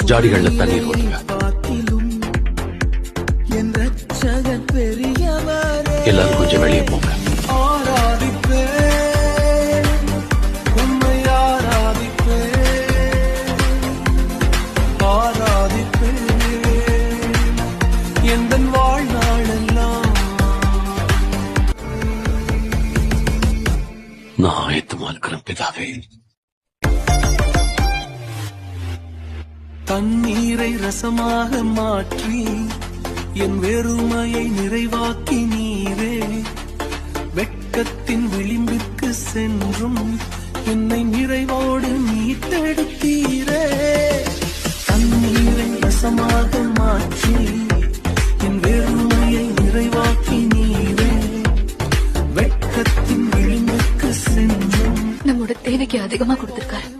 ஜாடிகள்ல தண்ணீர் ஊற்றுங்க. எல்லாரும் கொஞ்சம் வெளியே போங்க. நான் ஆயத்தமாக்கிறேன் பிதாவே. தண்ணீரை ரசமாக மாற்றி என் வெறுமையை நிறைவாக்கி நீரே. வெட்கத்தின் விளிம்பிற்கு சென்றும் என்னை நிறைவோடு மீட்டெடுத்தீரே. தண்ணீரை ரசமாக மாற்றி என் வெறுமையை நிறைவாக்கி நீரே. வெட்கத்தின் விளிம்பிற்கு சென்றும் நம்மோட தேவைக்கு அதிகமா கொடுத்திருக்காரு.